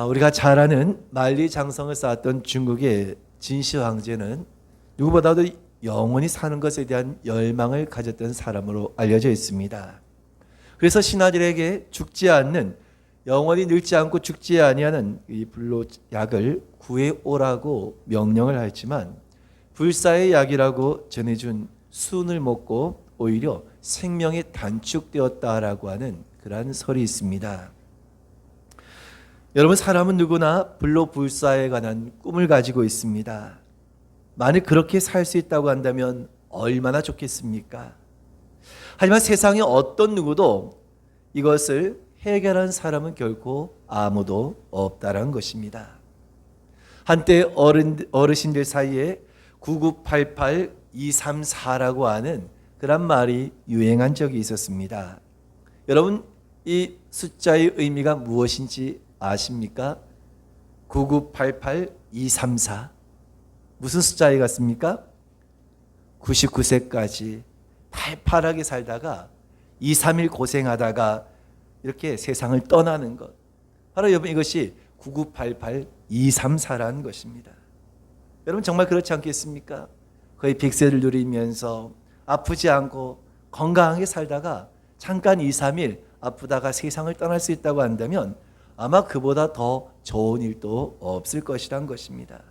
우리가 잘 아는 만리장성을 쌓았던 중국의 진시 황제는 누구보다도 영원히 사는 것에 대한 열망을 가졌던 사람으로 알려져 있습니다. 그래서 신하들에게 죽지 않는, 영원히 늙지 않고 죽지 아니하는 이 불로약을 구해오라고 명령을 하였지만 불사의 약이라고 전해준 순을 먹고 오히려 생명이 단축되었다라고 하는 그러한 설이 있습니다. 여러분, 사람은 누구나 불로불사에 관한 꿈을 가지고 있습니다. 만일 그렇게 살 수 있다고 한다면 얼마나 좋겠습니까? 하지만 세상에 어떤 누구도 이것을 해결한 사람은 결코 아무도 없다라는 것입니다. 한때 어르신들 사이에 9988234라고 하는 그런 말이 유행한 적이 있었습니다. 여러분, 이 숫자의 의미가 무엇인지 아십니까? 9988234 무슨 숫자에 같습니까? 99세까지 팔팔하게 살다가 2, 3일 고생하다가 이렇게 세상을 떠나는 것, 바로 여러분 이것이 9988234라는 것입니다. 여러분 정말 그렇지 않겠습니까? 거의 100세를 누리면서 아프지 않고 건강하게 살다가 잠깐 2, 3일 아프다가 세상을 떠날 수 있다고 한다면 아마 그보다 더 좋은 일도 없을 것이란 것입니다.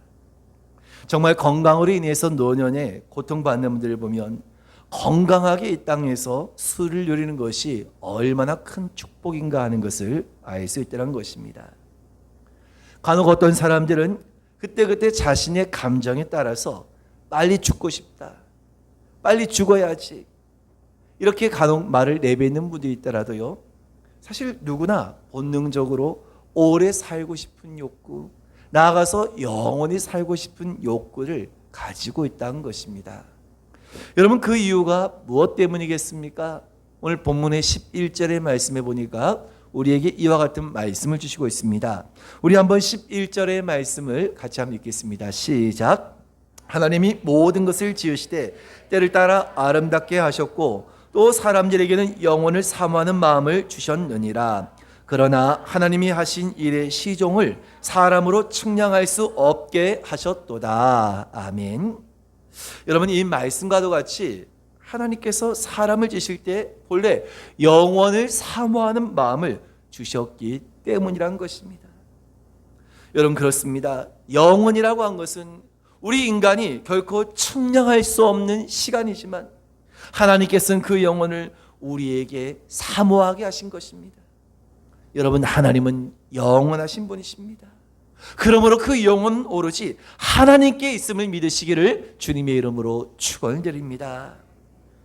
정말 건강으로 인해서 노년에 고통받는 분들을 보면 건강하게 이 땅에서 수를 누리는 것이 얼마나 큰 축복인가 하는 것을 알 수 있다는 것입니다. 간혹 어떤 사람들은 그때그때 자신의 감정에 따라서 빨리 죽고 싶다, 빨리 죽어야지, 이렇게 간혹 말을 내뱉는 분들이 있더라도요, 사실 누구나 본능적으로 오래 살고 싶은 욕구, 나아가서 영원히 살고 싶은 욕구를 가지고 있다는 것입니다. 여러분, 그 이유가 무엇 때문이겠습니까? 오늘 본문의 11절의 말씀에 보니까 우리에게 이와 같은 말씀을 주시고 있습니다. 우리 한번 11절의 말씀을 같이 한번 읽겠습니다. 시작. 하나님이 모든 것을 지으시되 때를 따라 아름답게 하셨고 또 사람들에게는 영원을 사모하는 마음을 주셨느니라. 그러나 하나님이 하신 일의 시종을 사람으로 측량할 수 없게 하셨도다. 아멘. 여러분, 이 말씀과도 같이 하나님께서 사람을 지으실 때 본래 영원을 사모하는 마음을 주셨기 때문이란 것입니다. 여러분, 그렇습니다. 영원이라고 한 것은 우리 인간이 결코 측량할 수 없는 시간이지만 하나님께서는 그 영혼을 우리에게 사모하게 하신 것입니다. 여러분, 하나님은 영원하신 분이십니다. 그러므로 그 영혼은 오로지 하나님께 있음을 믿으시기를 주님의 이름으로 축원드립니다.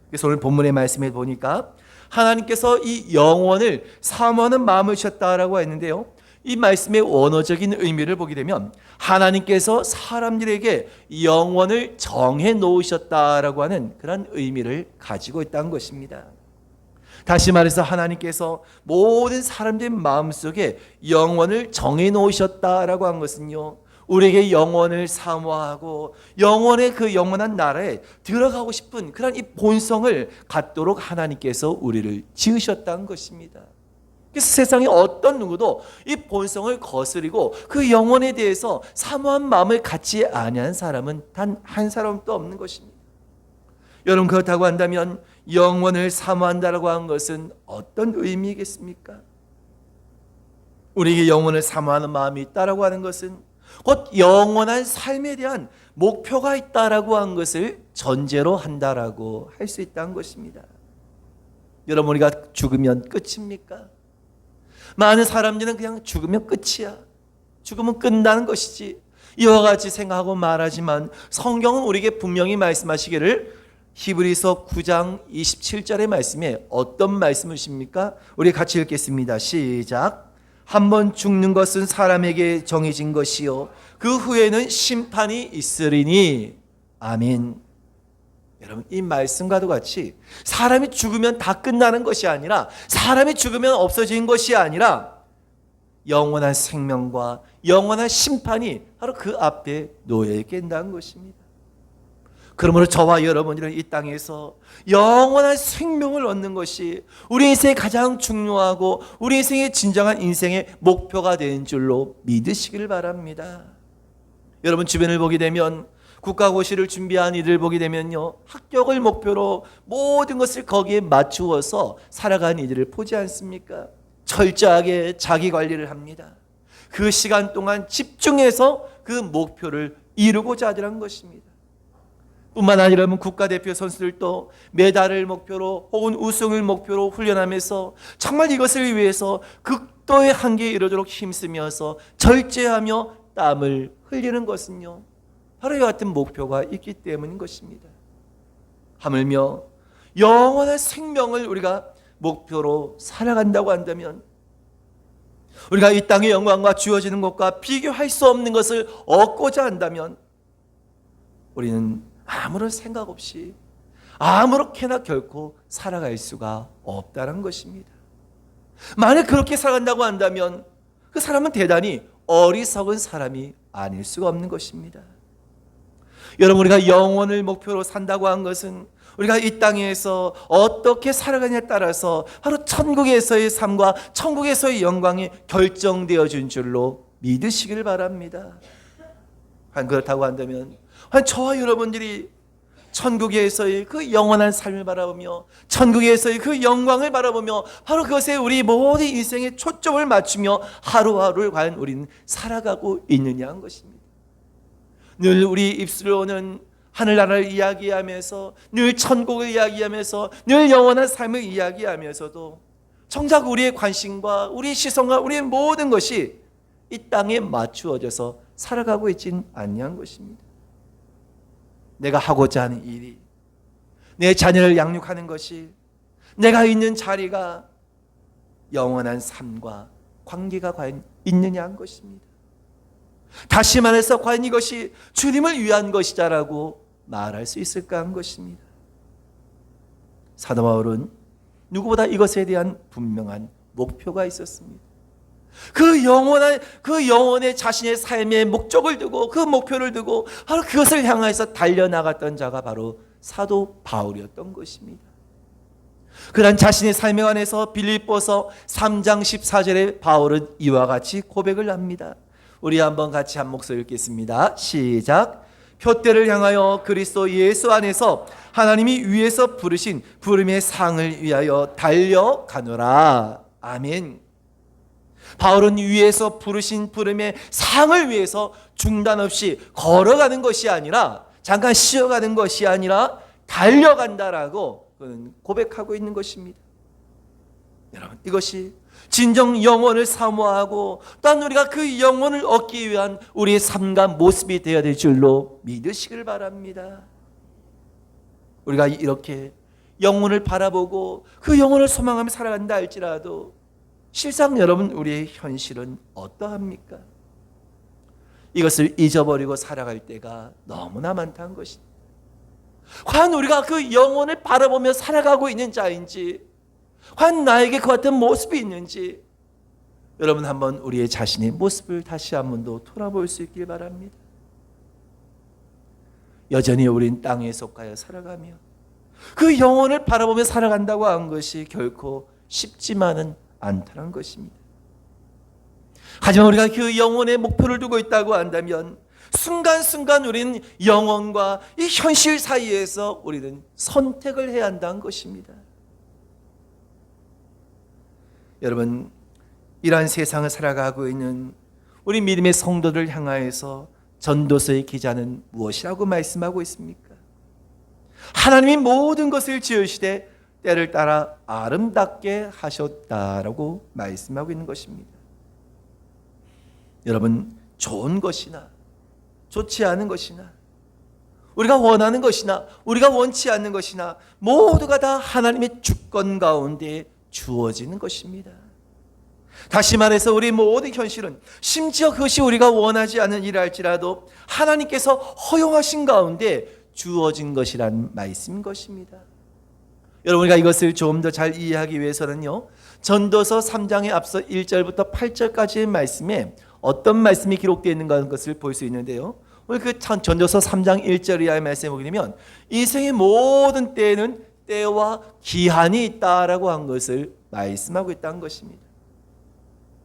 그래서 오늘 본문의 말씀에 보니까 하나님께서 이 영혼을 사모하는 마음을 주셨다라고 했는데요, 이 말씀의 원어적인 의미를 보게 되면 하나님께서 사람들에게 영원을 정해 놓으셨다라고 하는 그런 의미를 가지고 있다는 것입니다. 다시 말해서 하나님께서 모든 사람들의 마음속에 영원을 정해 놓으셨다라고 한 것은요, 우리에게 영원을 사모하고 영원의 그 영원한 나라에 들어가고 싶은 그런 이 본성을 갖도록 하나님께서 우리를 지으셨다는 것입니다. 그래서 세상에 어떤 누구도 이 본성을 거스리고 그 영혼에 대해서 사모한 마음을 갖지 아니한 사람은 단 한 사람도 없는 것입니다. 여러분, 그렇다고 한다면 영원을 사모한다라고 하는 것은 어떤 의미겠습니까? 우리에게 영원을 사모하는 마음이 있다라고 하는 것은 곧 영원한 삶에 대한 목표가 있다라고 하는 것을 전제로 한다라고 할 수 있다는 것입니다. 여러분, 우리가 죽으면 끝입니까? 많은 사람들은 그냥 죽으면 끝이야, 죽으면 끝나는 것이지, 이와 같이 생각하고 말하지만 성경은 우리에게 분명히 말씀하시기를 히브리서 9장 27절의 말씀에 어떤 말씀이십니까? 우리 같이 읽겠습니다. 시작. 한번 죽는 것은 사람에게 정해진 것이요 그 후에는 심판이 있으리니. 아멘. 여러분, 이 말씀과도 같이 사람이 죽으면 다 끝나는 것이 아니라, 사람이 죽으면 없어진 것이 아니라 영원한 생명과 영원한 심판이 바로 그 앞에 놓여 있다는 것입니다. 그러므로 저와 여러분들은 이 땅에서 영원한 생명을 얻는 것이 우리 인생의 가장 중요하고 우리 인생의 진정한 인생의 목표가 되는 줄로 믿으시길 바랍니다. 여러분 주변을 보게 되면 국가고시를 준비한 이들 보게 되면요, 합격을 목표로 모든 것을 거기에 맞추어서 살아가는 이들을 보지 않습니까? 철저하게 자기 관리를 합니다. 그 시간 동안 집중해서 그 목표를 이루고자 하더란 것입니다. 뿐만 아니라 국가대표 선수들도 메달을 목표로 혹은 우승을 목표로 훈련하면서 정말 이것을 위해서 극도의 한계에 이르도록 힘쓰면서 절제하며 땀을 흘리는 것은요, 바로 이와 같은 목표가 있기 때문인 것입니다. 하물며 영원한 생명을 우리가 목표로 살아간다고 한다면, 우리가 이 땅의 영광과 주어지는 것과 비교할 수 없는 것을 얻고자 한다면, 우리는 아무런 생각 없이 아무렇게나 결코 살아갈 수가 없다는 것입니다. 만약 그렇게 살아간다고 한다면 그 사람은 대단히 어리석은 사람이 아닐 수가 없는 것입니다. 여러분, 우리가 영원을 목표로 산다고 한 것은 우리가 이 땅에서 어떻게 살아가냐에 따라서 바로 천국에서의 삶과 천국에서의 영광이 결정되어진 줄로 믿으시길 바랍니다. 그렇다고 한다면 저와 여러분들이 천국에서의 그 영원한 삶을 바라보며 천국에서의 그 영광을 바라보며 바로 그것에 우리 모든 인생의 초점을 맞추며 하루하루를 과연 우리는 살아가고 있느냐 한 것입니다. 늘 우리 입술로는 하늘나라를 이야기하면서, 늘 천국을 이야기하면서, 늘 영원한 삶을 이야기하면서도 정작 우리의 관심과 우리의 시선과 우리의 모든 것이 이 땅에 맞추어져서 살아가고 있지는 않냐는 것입니다. 내가 하고자 하는 일이, 내 자녀를 양육하는 것이, 내가 있는 자리가 영원한 삶과 관계가 과연 있느냐 한 것입니다. 다시 말해서 과연 이것이 주님을 위한 것이다라고 말할 수 있을까 한 것입니다. 사도 바울은 누구보다 이것에 대한 분명한 목표가 있었습니다. 그 영혼의 자신의 삶의 목적을 두고 그 목표를 두고 바로 그것을 향해서 달려나갔던 자가 바로 사도 바울이었던 것입니다. 그런 자신의 삶에 관해서 빌립보서 3장 14절에 바울은 이와 같이 고백을 합니다. 우리 한번 같이 한 목소리 읽겠습니다. 시작. 표대를 향하여 그리스도 예수 안에서 하나님이 위에서 부르신 부름의 상을 위하여 달려가노라. 아멘. 바울은 위에서 부르신 부름의 상을 위해서 중단 없이 걸어가는 것이 아니라, 잠깐 쉬어가는 것이 아니라 달려간다라고 그는 고백하고 있는 것입니다. 여러분, 이것이 진정 영혼을 사모하고 또한 우리가 그 영혼을 얻기 위한 우리의 삶과 모습이 되어야 될 줄로 믿으시길 바랍니다. 우리가 이렇게 영혼을 바라보고 그 영혼을 소망하며 살아간다 할지라도 실상 여러분, 우리의 현실은 어떠합니까? 이것을 잊어버리고 살아갈 때가 너무나 많다는 것입니다. 과연 우리가 그 영혼을 바라보며 살아가고 있는 자인지, 과연 나에게 그 같은 모습이 있는지, 여러분 한번 우리의 자신의 모습을 다시 한 번 더 돌아볼 수 있길 바랍니다. 여전히 우린 땅에 속하여 살아가며 그 영혼을 바라보며 살아간다고 한 것이 결코 쉽지만은 않다는 것입니다. 하지만 우리가 그 영혼의 목표를 두고 있다고 한다면 순간순간 우리는 영혼과 이 현실 사이에서 우리는 선택을 해야 한다는 것입니다. 여러분, 이러한 세상을 살아가고 있는 우리 믿음의 성도들 향하여서 전도서의 기자는 무엇이라고 말씀하고 있습니까? 하나님이 모든 것을 지으시되 때를 따라 아름답게 하셨다라고 말씀하고 있는 것입니다. 여러분, 좋은 것이나 좋지 않은 것이나 우리가 원하는 것이나 우리가 원치 않는 것이나 모두가 다 하나님의 주권 가운데 주어지는 것입니다. 다시 말해서 우리 모든 현실은 심지어 그것이 우리가 원하지 않는 일할지라도 하나님께서 허용하신 가운데 주어진 것이란 말씀인 것입니다. 여러분, 우리가 이것을 좀 더 잘 이해하기 위해서는요, 전도서 3장에 앞서 1절부터 8절까지의 말씀에 어떤 말씀이 기록되어 있는가 하는 것을 볼 수 있는데요, 오늘 그 전도서 3장 1절 이하의 말씀을 보게 되면 인생의 모든 때에는 때와 기한이 있다라고 한 것을 말씀하고 있다는 것입니다.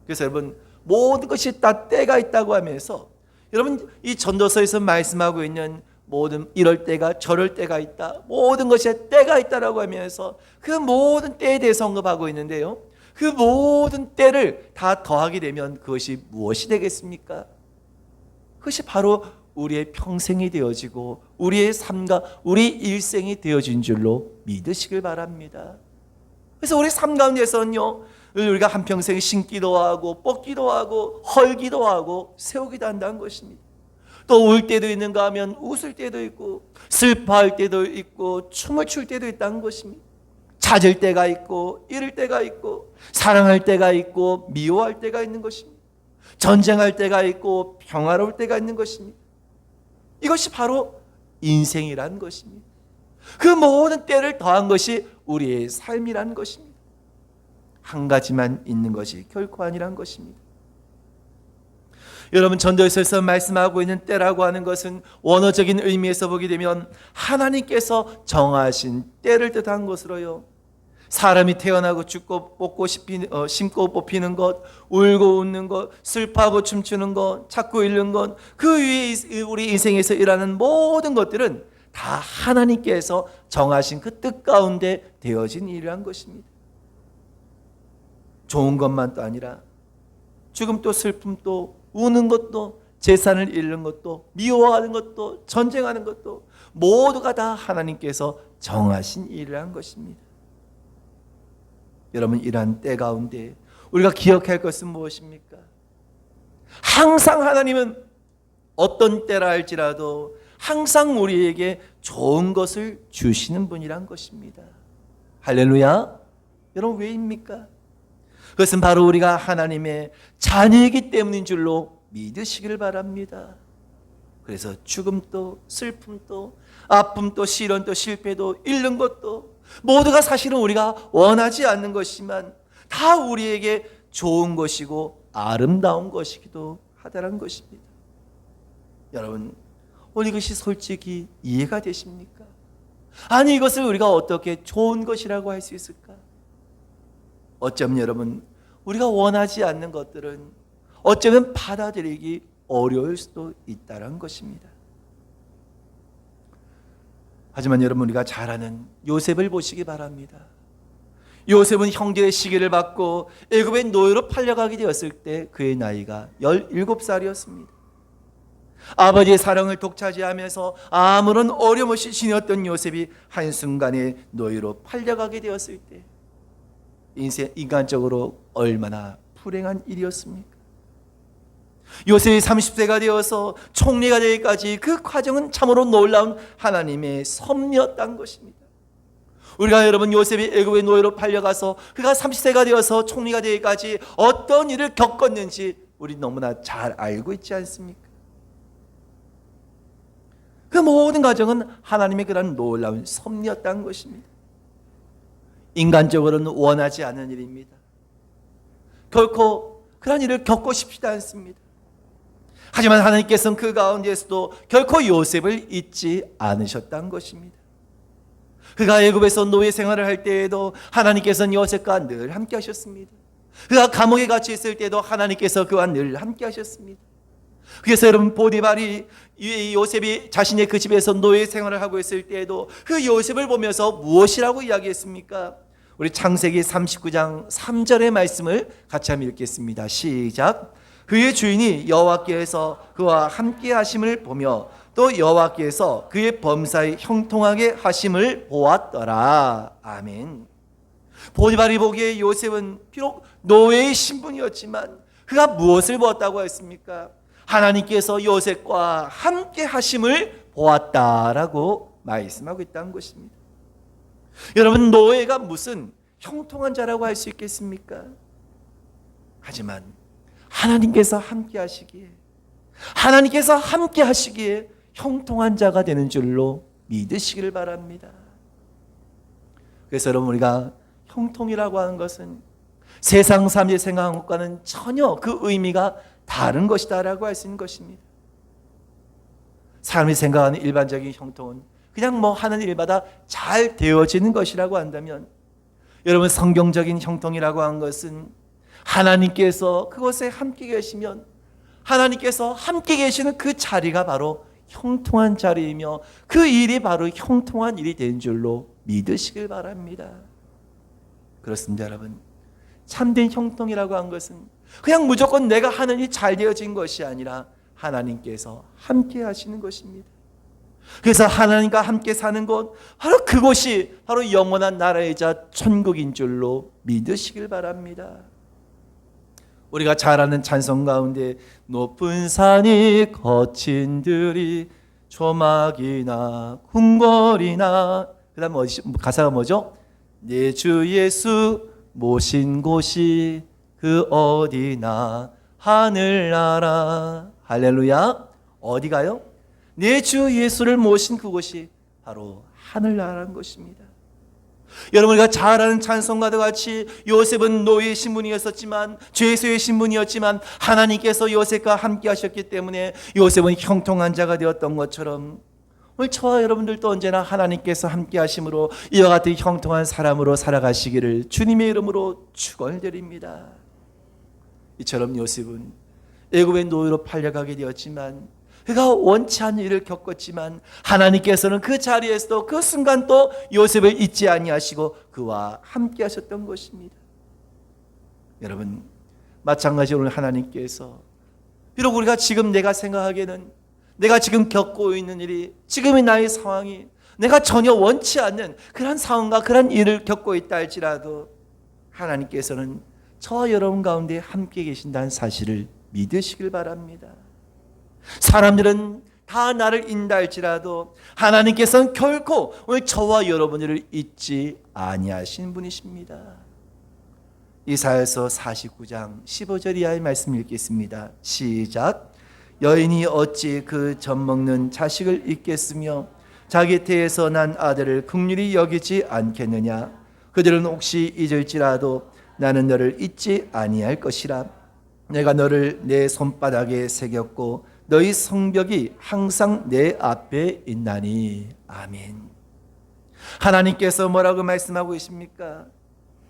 그래서 여러분, 모든 것이 다 때가 있다고 하면서 여러분, 이 전도서에서 말씀하고 있는 모든 이럴 때가 저럴 때가 있다, 모든 것에 때가 있다라고 하면서 그 모든 때에 대해서 언급하고 있는데요, 그 모든 때를 다 더하게 되면 그것이 무엇이 되겠습니까? 그것이 바로 우리의 평생이 되어지고 우리의 삶과 우리 일생이 되어진 줄로 믿으시길 바랍니다. 그래서 우리 삶 가운데서는요, 우리가 한평생 심기도 하고 뽑기도 하고 헐기도 하고 세우기도 한다는 것입니다. 또 울 때도 있는가 하면 웃을 때도 있고 슬퍼할 때도 있고 춤을 출 때도 있다는 것입니다. 찾을 때가 있고 잃을 때가 있고 사랑할 때가 있고 미워할 때가 있는 것입니다. 전쟁할 때가 있고 평화로울 때가 있는 것입니다. 이것이 바로 인생이라는 것입니다. 그 모든 때를 더한 것이 우리의 삶이라는 것입니다. 한 가지만 있는 것이 결코 아니란 것입니다. 여러분, 전도서에서 말씀하고 있는 때라고 하는 것은 원어적인 의미에서 보게 되면 하나님께서 정하신 때를 뜻한 것으로요, 사람이 태어나고 죽고 뽑고 심고 뽑히는 것, 울고 웃는 것, 슬퍼하고 춤추는 것, 찾고 잃는 것, 그 위에 우리 인생에서 일하는 모든 것들은 다 하나님께서 정하신 그 뜻 가운데 되어진 일이란 것입니다. 좋은 것만도 아니라 죽음도 슬픔도 우는 것도 재산을 잃는 것도 미워하는 것도 전쟁하는 것도 모두가 다 하나님께서 정하신 일이란 것입니다. 여러분, 이러한 때 가운데 우리가 기억할 것은 무엇입니까? 항상 하나님은 어떤 때라 할지라도 항상 우리에게 좋은 것을 주시는 분이란 것입니다. 할렐루야. 여러분, 왜입니까? 그것은 바로 우리가 하나님의 자녀이기 때문인 줄로 믿으시길 바랍니다. 그래서 죽음도 슬픔도 아픔도 시련도 실패도 잃는 것도 모두가 사실은 우리가 원하지 않는 것이지만 다 우리에게 좋은 것이고 아름다운 것이기도 하다는 것입니다. 여러분, 오늘 이것이 솔직히 이해가 되십니까? 아니, 이것을 우리가 어떻게 좋은 것이라고 할 수 있을까? 어쩌면 여러분, 우리가 원하지 않는 것들은 어쩌면 받아들이기 어려울 수도 있다는 것입니다. 하지만 여러분, 우리가 잘 아는 요셉을 보시기 바랍니다. 요셉은 형제의 시기를 받고 애굽의 노예로 팔려가게 되었을 때 그의 나이가 17살이었습니다. 아버지의 사랑을 독차지하면서 아무런 어려움 없이 지냈던 요셉이 한순간에 노예로 팔려가게 되었을 때 인간적으로 얼마나 불행한 일이었습니까? 요셉이 30세가 되어서 총리가 되기까지 그 과정은 참으로 놀라운 하나님의 섭리였다는 것입니다. 우리가 여러분, 요셉이 애굽의 노예로 팔려가서 그가 30세가 되어서 총리가 되기까지 어떤 일을 겪었는지 우리 너무나 잘 알고 있지 않습니까? 그 모든 과정은 하나님의 그런 놀라운 섭리였다는 것입니다. 인간적으로는 원하지 않는 일입니다. 결코 그런 일을 겪고 싶지도 않습니다. 하지만 하나님께서는 그 가운데에서도 결코 요셉을 잊지 않으셨다는 것입니다. 그가 애굽에서 노예 생활을 할 때에도 하나님께서는 요셉과 늘 함께 하셨습니다. 그가 감옥에 갇혀 있을 때도 하나님께서 그와 늘 함께 하셨습니다. 그래서 여러분, 보디발이 요셉이 자신의 그 집에서 노예 생활을 하고 있을 때에도 그 요셉을 보면서 무엇이라고 이야기했습니까? 우리 창세기 39장 3절의 말씀을 같이 한번 읽겠습니다. 시작. 그의 주인이 여호와께서 그와 함께 하심을 보며 또 여호와께서 그의 범사에 형통하게 하심을 보았더라. 아멘. 보디발이 보기에 요셉은 비록 노예의 신분이었지만 그가 무엇을 보았다고 했습니까? 하나님께서 요셉과 함께 하심을 보았다라고 말씀하고 있다는 것입니다. 여러분, 노예가 무슨 형통한 자라고 할 수 있겠습니까? 하지만 하나님께서 함께 하시기에 형통한 자가 되는 줄로 믿으시길 바랍니다. 그래서 여러분, 우리가 형통이라고 하는 것은 세상 사람들이 생각하는 것과는 전혀 그 의미가 다른 것이다라고 할 수 있는 것입니다. 사람이 생각하는 일반적인 형통은 그냥 뭐 하는 일마다 잘 되어지는 것이라고 한다면, 여러분 성경적인 형통이라고 한 것은 하나님께서 그곳에 함께 계시면 하나님께서 함께 계시는 그 자리가 바로 형통한 자리이며 그 일이 바로 형통한 일이 된 줄로 믿으시길 바랍니다. 그렇습니다, 여러분. 참된 형통이라고 한 것은 그냥 무조건 내가 하는 일이 잘 되어진 것이 아니라 하나님께서 함께 하시는 것입니다. 그래서 하나님과 함께 사는 곳, 바로 그곳이 바로 영원한 나라이자 천국인 줄로 믿으시길 바랍니다. 우리가 잘 아는 찬송 가운데 높은 산이 거친 들이 조막이나 궁궐이나, 그 다음 가사가 뭐죠? 내 주 예수 모신 곳이 그 어디나 하늘나라. 할렐루야. 어디가요? 내 주 예수를 모신 그곳이 바로 하늘나라는 것입니다. 여러분, 우리가 잘 아는 찬송가도 같이 요셉은 노예의 신분이었었지만, 죄수의 신분이었지만 하나님께서 요셉과 함께 하셨기 때문에 요셉은 형통한 자가 되었던 것처럼, 오늘 저와 여러분들도 언제나 하나님께서 함께 하심으로 이와 같은 형통한 사람으로 살아가시기를 주님의 이름으로 축원드립니다. 이처럼 요셉은 애굽의 노예로 팔려가게 되었지만, 그가 원치 않는 일을 겪었지만 하나님께서는 그 자리에서도 그 순간 또 요셉을 잊지 아니하시고 그와 함께 하셨던 것입니다. 여러분, 마찬가지로 오늘 하나님께서 비록 우리가 지금 내가 생각하기에는 내가 지금 겪고 있는 일이, 지금의 나의 상황이 내가 전혀 원치 않는 그런 상황과 그런 일을 겪고 있다 할지라도 하나님께서는 저와 여러분 가운데 함께 계신다는 사실을 믿으시길 바랍니다. 사람들은 다 나를 잊는다 할지라도 하나님께서는 결코 오늘 저와 여러분을 잊지 아니하신 분이십니다. 이사야서 49장 15절 이하의 말씀 읽겠습니다. 시작. 여인이 어찌 그 젖먹는 자식을 잊겠으며 자기 태에서 난 아들을 긍휼히 여기지 않겠느냐. 그들은 혹시 잊을지라도 나는 너를 잊지 아니할 것이라. 내가 너를 내 손바닥에 새겼고 너희 성벽이 항상 내 앞에 있나니. 아멘. 하나님께서 뭐라고 말씀하고 계십니까?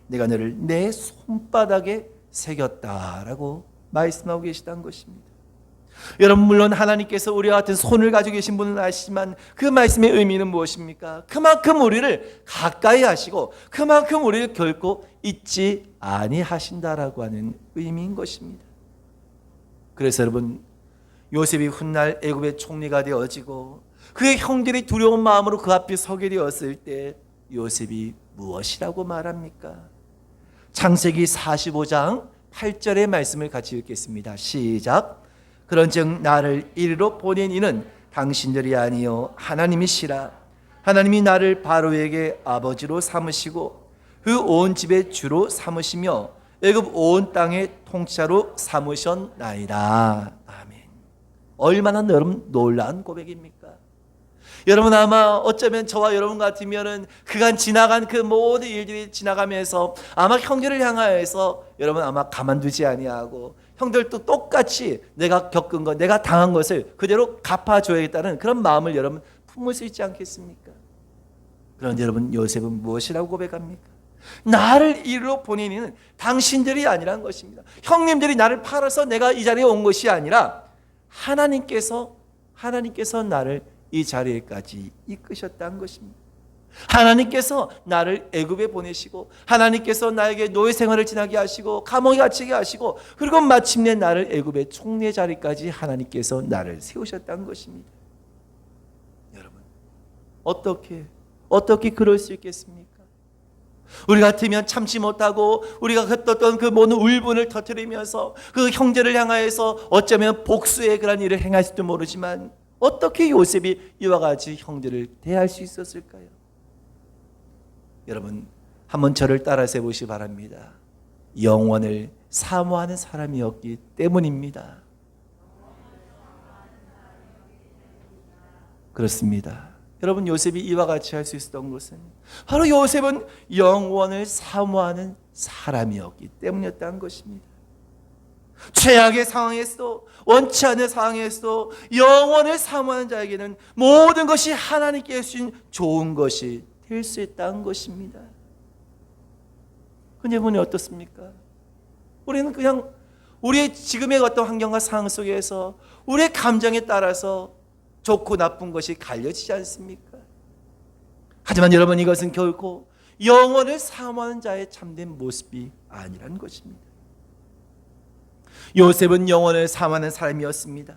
내가 너를 내 손바닥에 새겼다라고 말씀하고 계시다는 것입니다. 여러분, 물론 하나님께서 우리와 같은 손을 가지고 계신 분은 아시지만 그 말씀의 의미는 무엇입니까? 그만큼 우리를 가까이 하시고 그만큼 우리를 결코 잊지 아니하신다라고 하는 의미인 것입니다. 그래서 여러분, 요셉이 훗날 애굽의 총리가 되어지고 그의 형들이 두려운 마음으로 그 앞에 서게 되었을 때 요셉이 무엇이라고 말합니까? 창세기 45장 8절의 말씀을 같이 읽겠습니다. 시작. 그런즉 나를 이리로 보낸 이는 당신들이 아니요 하나님이시라. 하나님이 나를 바로에게 아버지로 삼으시고 그 온 집의 주로 삼으시며 애굽 온 땅의 통치자로 삼으셨나이다. 아멘. 얼마나 여러분 놀라운 고백입니까? 여러분, 아마 어쩌면 저와 여러분 같으면은 그간 지나간 그 모든 일들이 지나가면서 아마 형제를 향하여서 여러분 아마 가만두지 아니하고 형들도 똑같이 내가 겪은 것, 내가 당한 것을 그대로 갚아줘야겠다는 그런 마음을 여러분 품을 수 있지 않겠습니까? 그런데 여러분, 요셉은 무엇이라고 고백합니까? 나를 이리로 보낸 이는 당신들이 아니란 것입니다. 형님들이 나를 팔아서 내가 이 자리에 온 것이 아니라 하나님께서 나를 이 자리에까지 이끄셨다는 것입니다. 하나님께서 나를 애굽에 보내시고 하나님께서 나에게 노예 생활을 지나게 하시고 감옥에 갇히게 하시고 그리고 마침내 나를 애굽의 총리 자리까지 하나님께서 나를 세우셨다는 것입니다. 여러분, 어떻게 그럴 수 있겠습니까? 우리 같으면 참지 못하고 우리가 겪었던 그 모든 울분을 터뜨리면서 그 형제를 향하여서 어쩌면 복수의 그런 일을 행할지도 모르지만 어떻게 요셉이 이와 같이 형제를 대할 수 있었을까요? 여러분, 한번 저를 따라서 해보시기 바랍니다. 영원을 사모하는 사람이었기 때문입니다. 그렇습니다. 여러분, 요셉이 이와 같이 할 수 있었던 것은 바로 요셉은 영원을 사모하는 사람이었기 때문이었다는 것입니다. 최악의 상황에서도, 원치 않는 상황에서도 영원을 사모하는 자에게는 모든 것이 하나님께 주신 좋은 것이 될 수 있다는 것입니다. 근데 여러분이 어떻습니까? 우리는 그냥 우리의 지금의 어떤 환경과 상황 속에서 우리의 감정에 따라서 좋고 나쁜 것이 갈려지지 않습니까? 하지만 여러분, 이것은 결코 영원을 사모하는 자의 참된 모습이 아니라는 것입니다. 요셉은 영원을 사모하는 사람이었습니다.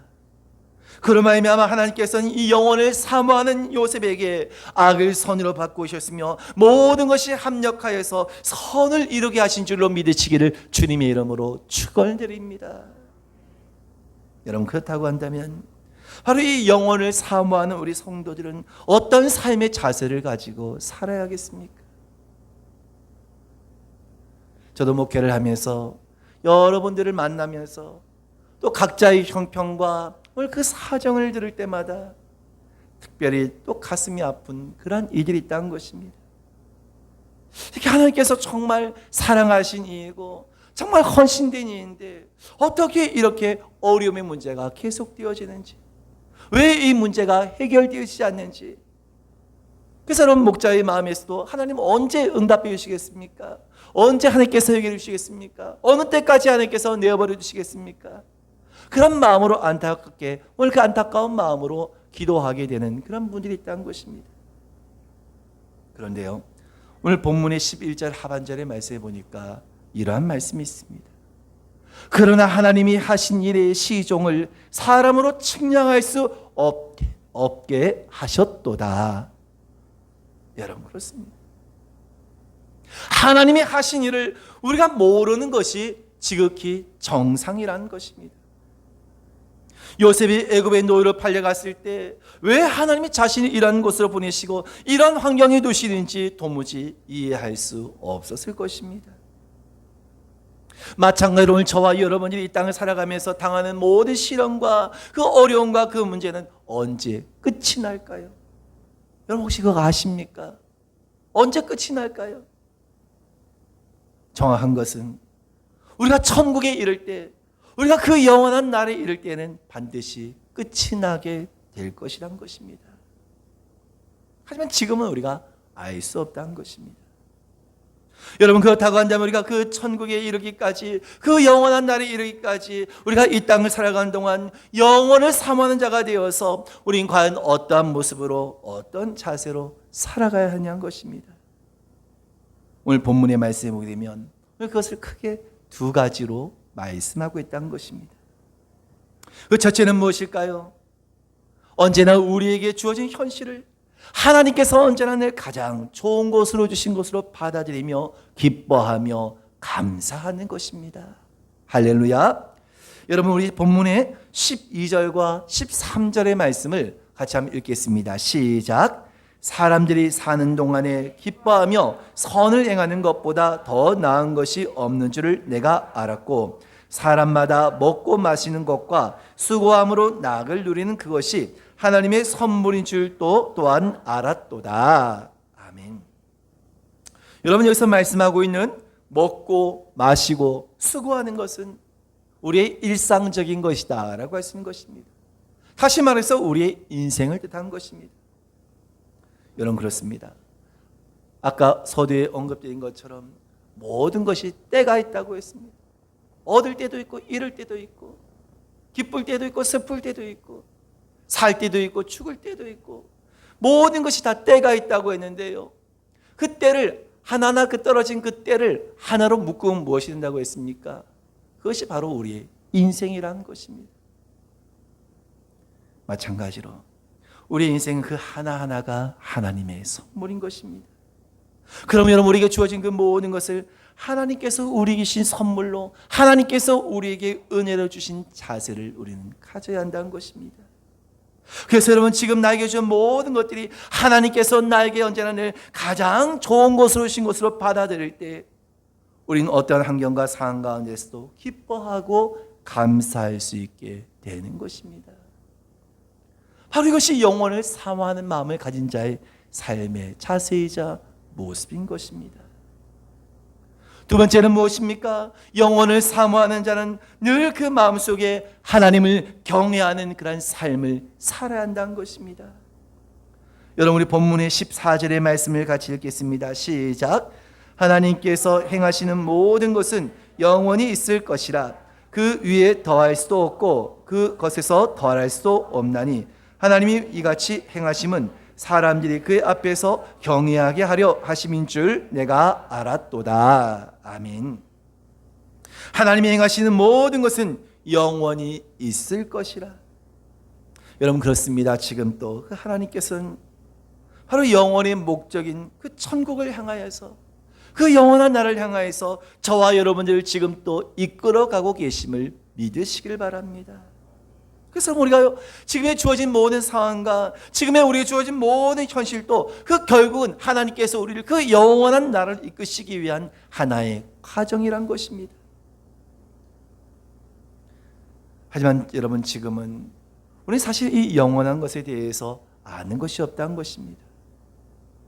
그로 말미암아 하나님께서는 이 영원을 사모하는 요셉에게 악을 선으로 바꾸셨으며 모든 것이 합력하여서 선을 이루게 하신 줄로 믿으시기를 주님의 이름으로 축원드립니다. 여러분, 그렇다고 한다면 바로 이 영원을 사모하는 우리 성도들은 어떤 삶의 자세를 가지고 살아야겠습니까? 저도 목회를 하면서 여러분들을 만나면서 또 각자의 형편과 오늘 그 사정을 들을 때마다 특별히 또 가슴이 아픈 그런 일들이 있다는 것입니다. 이렇게 하나님께서 정말 사랑하신 이이고 정말 헌신된 이인데 어떻게 이렇게 어려움의 문제가 계속되어지는지, 왜 이 문제가 해결되지 않는지, 그래서 여러분, 목자의 마음에서도 하나님 언제 응답해 주시겠습니까? 언제 하나님께서 해결해 주시겠습니까? 어느 때까지 하나님께서 내어버려 주시겠습니까? 그런 마음으로 안타깝게, 오늘 그 안타까운 마음으로 기도하게 되는 그런 분들이 있다는 것입니다. 그런데요, 오늘 본문의 11절 하반절의 말씀에 보니까 이러한 말씀이 있습니다. 그러나 하나님이 하신 일의 시종을 사람으로 측량할 수 없게 하셨도다. 여러분, 그렇습니다. 하나님이 하신 일을 우리가 모르는 것이 지극히 정상이라는 것입니다. 요셉이 애굽의 노예로 팔려갔을 때 왜 하나님이 자신이 이런 곳으로 보내시고 이런 환경에 두시는지 도무지 이해할 수 없었을 것입니다. 마찬가지로 오늘 저와 여러분들이 이 땅을 살아가면서 당하는 모든 시련과 그 어려움과 그 문제는 언제 끝이 날까요? 여러분, 혹시 그거 아십니까? 언제 끝이 날까요? 정확한 것은 우리가 천국에 이를 때, 우리가 그 영원한 날에 이를 때는 반드시 끝이 나게 될 것이란 것입니다. 하지만 지금은 우리가 알 수 없다는 것입니다. 여러분, 그렇다고 한다면 우리가 그 천국에 이르기까지, 그 영원한 날에 이르기까지 우리가 이 땅을 살아가는 동안 영원을 사모하는 자가 되어서 우리는 과연 어떠한 모습으로, 어떤 자세로 살아가야 하냐는 것입니다. 오늘 본문의 말씀에 보게 되면 그것을 크게 두 가지로 말씀하고 있다는 것입니다. 그 첫째는 무엇일까요? 언제나 우리에게 주어진 현실을 하나님께서 언제나 늘 가장 좋은 것으로 주신 것으로 받아들이며 기뻐하며 감사하는 것입니다. 할렐루야. 여러분, 우리 본문의 12절과 13절의 말씀을 같이 한번 읽겠습니다. 시작. 사람들이 사는 동안에 기뻐하며 선을 행하는 것보다 더 나은 것이 없는 줄을 내가 알았고, 사람마다 먹고 마시는 것과 수고함으로 낙을 누리는 그것이 하나님의 선물인 줄도 또한 알았도다. 아멘. 여러분, 여기서 말씀하고 있는 먹고 마시고 수고하는 것은 우리의 일상적인 것이다 라고 할 수 있는 것입니다. 다시 말해서 우리의 인생을 뜻하는 것입니다. 여러분, 그렇습니다. 아까 서두에 언급된 것처럼 모든 것이 때가 있다고 했습니다. 얻을 때도 있고 잃을 때도 있고, 기쁠 때도 있고 슬플 때도 있고, 살 때도 있고 죽을 때도 있고, 모든 것이 다 때가 있다고 했는데요, 그 때를 하나하나, 그 떨어진 그 때를 하나로 묶으면 무엇이 된다고 했습니까? 그것이 바로 우리의 인생이라는 것입니다. 마찬가지로 우리 인생은 그 하나하나가 하나님의 선물인 것입니다. 그러면 여러분, 우리에게 주어진 그 모든 것을 하나님께서 우리에게 주신 선물로, 하나님께서 우리에게 은혜로 주신 자세를 우리는 가져야 한다는 것입니다. 그래서 여러분, 지금 나에게 준 모든 것들이 하나님께서 나에게 언제나 늘 가장 좋은 것으로 주신 것으로 받아들일 때 우리는 어떠한 환경과 상황 가운데서도 기뻐하고 감사할 수 있게 되는 것입니다. 바로 이것이 영원을 사모하는 마음을 가진 자의 삶의 자세이자 모습인 것입니다. 두 번째는 무엇입니까? 영원을 사모하는 자는 늘 그 마음속에 하나님을 경외하는 그런 삶을 살아야 한다는 것입니다. 여러분, 우리 본문의 14절의 말씀을 같이 읽겠습니다. 시작. 하나님께서 행하시는 모든 것은 영원히 있을 것이라. 그 위에 더할 수도 없고 그것에서 더할 수도 없나니 하나님이 이같이 행하심은 사람들이 그의 앞에서 경외하게 하려 하심인 줄 내가 알았도다. 아멘. 하나님이 행하시는 모든 것은 영원히 있을 것이라. 여러분, 그렇습니다. 지금 또 그 하나님께서는 바로 영원의 목적인 그 천국을 향하여서, 그 영원한 나라를 향하여서 저와 여러분들을 지금 또 이끌어가고 계심을 믿으시길 바랍니다. 그래서 우리가 지금에 주어진 모든 상황과 지금에 우리에게 주어진 모든 현실도 그 결국은 하나님께서 우리를 그 영원한 나라를 이끄시기 위한 하나의 과정이란 것입니다. 하지만 여러분, 지금은 우리는 사실 이 영원한 것에 대해서 아는 것이 없다는 것입니다.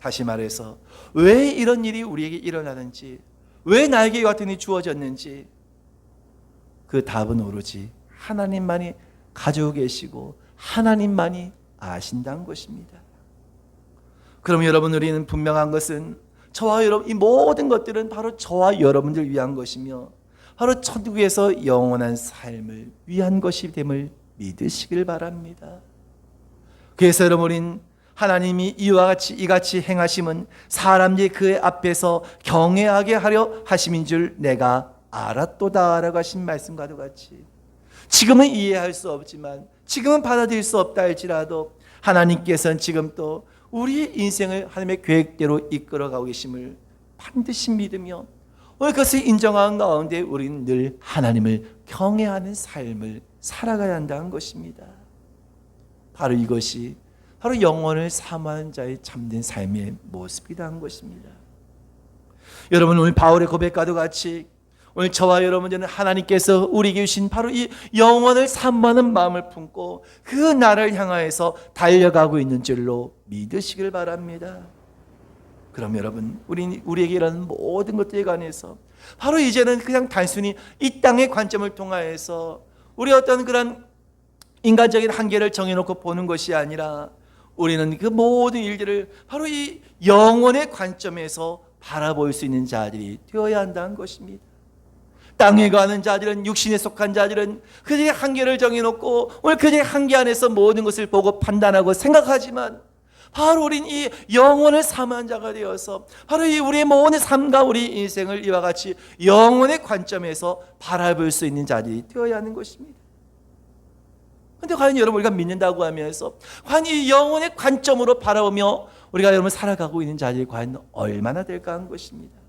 다시 말해서 왜 이런 일이 우리에게 일어나는지, 왜 나에게 같은 일이 주어졌는지 그 답은 오로지 하나님만이 가지고 계시고 하나님만이 아신다는 것입니다. 그럼 여러분, 우리는 분명한 것은 저와 여러분, 이 모든 것들은 바로 저와 여러분들 위한 것이며 바로 천국에서 영원한 삶을 위한 것이 됨을 믿으시길 바랍니다. 그래서 여러분, 하나님이 이같이 행하심은 사람들이 그의 앞에서 경외하게 하려 하심인 줄 내가 알았도다라고 하신 말씀과도 같이 지금은 이해할 수 없지만, 지금은 받아들일 수 없다 할지라도 하나님께서는 지금 또 우리의 인생을 하나님의 계획대로 이끌어가고 계심을 반드시 믿으며 오늘 그것을 인정하는 가운데 우리는 늘 하나님을 경외하는 삶을 살아가야 한다는 것입니다. 바로 이것이 바로 영원을 사모하는 자의 참된 삶의 모습이라는 것입니다. 여러분, 오늘 바울의 고백과도 같이 오늘 저와 여러분들은 하나님께서 우리에게 주신 바로 이 영원을 사모하는 마음을 품고 그 나라를 향하여서 달려가고 있는 줄로 믿으시길 바랍니다. 그럼 여러분, 우리에게 일어나는 모든 것들에 관해서 바로 이제는 그냥 단순히 이 땅의 관점을 통하여서 우리 어떤 그런 인간적인 한계를 정해놓고 보는 것이 아니라 우리는 그 모든 일들을 바로 이 영원의 관점에서 바라볼 수 있는 자들이 되어야 한다는 것입니다. 땅에 가는 자들은, 육신에 속한 자들은 그들의 한계를 정해놓고 오늘 그들의 한계 안에서 모든 것을 보고 판단하고 생각하지만 바로 우린 이 영원을 사모한 자가 되어서 바로 이 우리의 모든 삶과 우리 인생을 이와 같이 영원의 관점에서 바라볼 수 있는 자들이 되어야 하는 것입니다. 그런데 과연 여러분, 우리가 믿는다고 하면서 과연 이 영혼의 관점으로 바라보며 우리가 여러분 살아가고 있는 자들이 과연 얼마나 될까 하는 것입니다.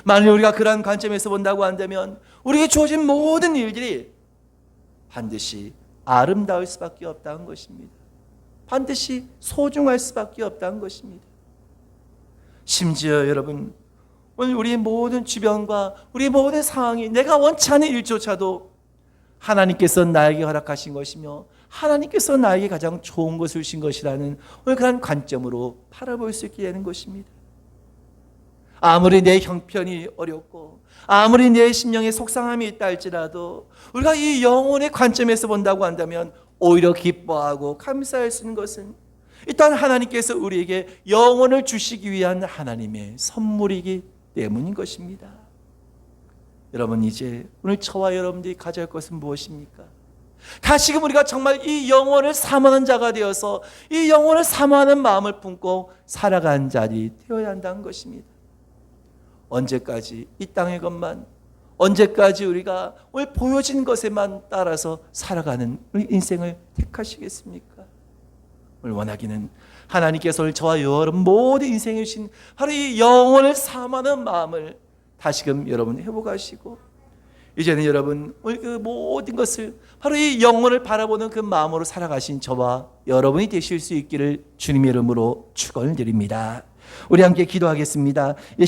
만일 우리가 그러한 관점에서 본다고 한다면 우리에게 주어진 모든 일들이 반드시 아름다울 수밖에 없다는 것입니다. 반드시 소중할 수밖에 없다는 것입니다. 심지어 여러분, 오늘 우리의 모든 주변과 우리의 모든 상황이 내가 원치 않은 일조차도 하나님께서 나에게 허락하신 것이며 하나님께서 나에게 가장 좋은 것을 주신 것이라는 오늘 그런 관점으로 바라볼 수 있게 되는 것입니다. 아무리 내 형편이 어렵고 아무리 내 심령에 속상함이 있다 할지라도 우리가 이 영혼의 관점에서 본다고 한다면 오히려 기뻐하고 감사할 수 있는 것은 일단 하나님께서 우리에게 영혼을 주시기 위한 하나님의 선물이기 때문인 것입니다. 여러분, 이제 오늘 저와 여러분들이 가져야 할 것은 무엇입니까? 다시금 우리가 정말 이 영혼을 사모하는 자가 되어서 이 영혼을 사모하는 마음을 품고 살아가는 자들이 되어야 한다는 것입니다. 언제까지 이 땅의 것만, 언제까지 우리가 오늘 보여진 것에만 따라서 살아가는 우리 인생을 택하시겠습니까? 오늘 원하기는 하나님께서 오늘 저와 여러분 모든 인생에 주신 바로 이 영혼을 사모하는 마음을 다시금 여러분 회복하시고 이제는 여러분 오늘 그 모든 것을 바로 이 영혼을 바라보는 그 마음으로 살아가신 저와 여러분이 되실 수 있기를 주님의 이름으로 축원을 드립니다. 우리 함께 기도하겠습니다.